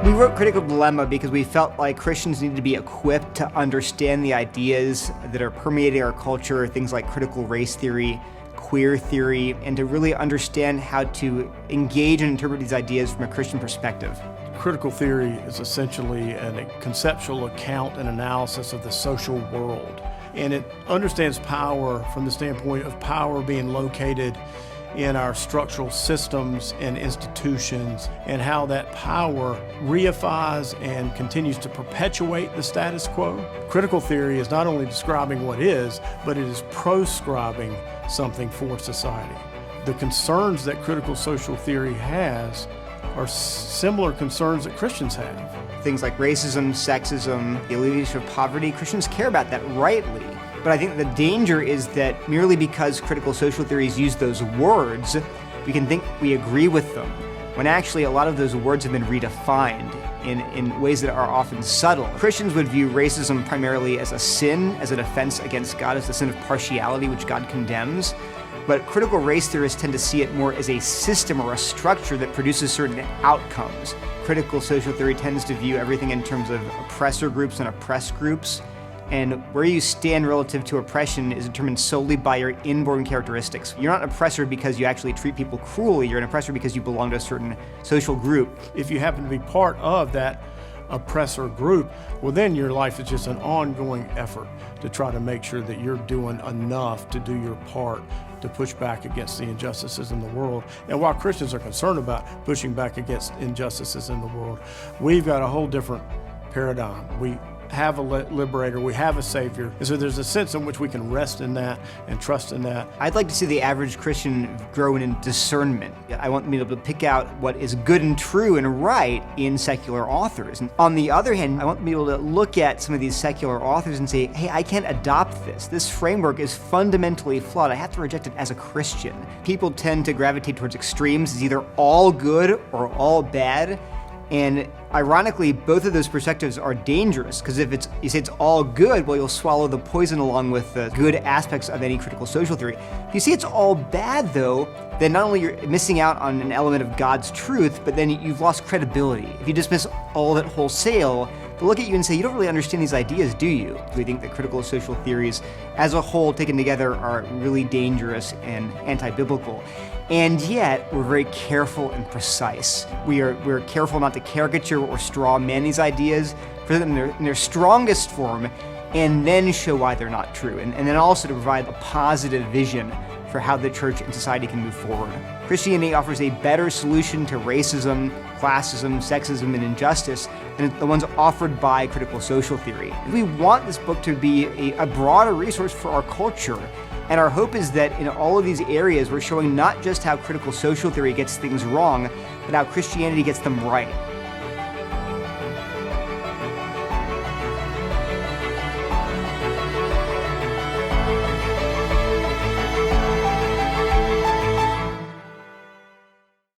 We wrote Critical Dilemma because we felt like Christians needed to be equipped to understand the ideas that are permeating our culture, things like critical race theory, queer theory, and to really understand how to engage and interpret these ideas from a Christian perspective. Critical theory is essentially a conceptual account and analysis of the social world. And it understands power from the standpoint of power being located in our structural systems and institutions, and how that power reifies and continues to perpetuate the status quo. Critical theory is not only describing what is, but it is proscribing something for society. The concerns that critical social theory has are similar concerns that Christians have. Things like racism, sexism, the alleviation of poverty, Christians care about that rightly. But I think the danger is that merely because critical social theories use those words, we can think we agree with them, when actually a lot of those words have been redefined in ways that are often subtle. Christians would view racism primarily as a sin, as an offense against God, as the sin of partiality, which God condemns. But critical race theorists tend to see it more as a system or a structure that produces certain outcomes. Critical social theory tends to view everything in terms of oppressor groups and oppressed groups. And where you stand relative to oppression is determined solely by your inborn characteristics. You're not an oppressor because you actually treat people cruelly. You're an oppressor because you belong to a certain social group. If you happen to be part of that oppressor group, well, then your life is just an ongoing effort to try to make sure that you're doing enough to do your part to push back against the injustices in the world. And while Christians are concerned about pushing back against injustices in the world, we've got a whole different paradigm. We have a liberator, we have a savior, and so there's a sense in which we can rest in that and trust in that. I'd like to see the average Christian grow in discernment. I want them to be able to pick out what is good and true and right in secular authors. And on the other hand, I want them to be able to look at some of these secular authors and say, hey, I can't adopt this. This framework is fundamentally flawed. I have to reject it as a Christian. People tend to gravitate towards extremes. It's either all good or all bad. And ironically, both of those perspectives are dangerous, because if you say it's all good, well, you'll swallow the poison along with the good aspects of any critical social theory. If you say it's all bad, though, then not only you're missing out on an element of God's truth, but then you've lost credibility. If you dismiss all of it wholesale, they'll look at you and say, you don't really understand these ideas, do you? We think that critical social theories as a whole taken together are really dangerous and anti-biblical. And yet, we're very careful and precise. We're careful not to caricature or straw man these ideas, present them in their strongest form, and then show why they're not true. And then also to provide a positive vision for how the church and society can move forward. Christianity offers a better solution to racism, classism, sexism, and injustice than the ones offered by critical social theory. We want this book to be a broader resource for our culture. And our hope is that in all of these areas, we're showing not just how critical social theory gets things wrong, but how Christianity gets them right.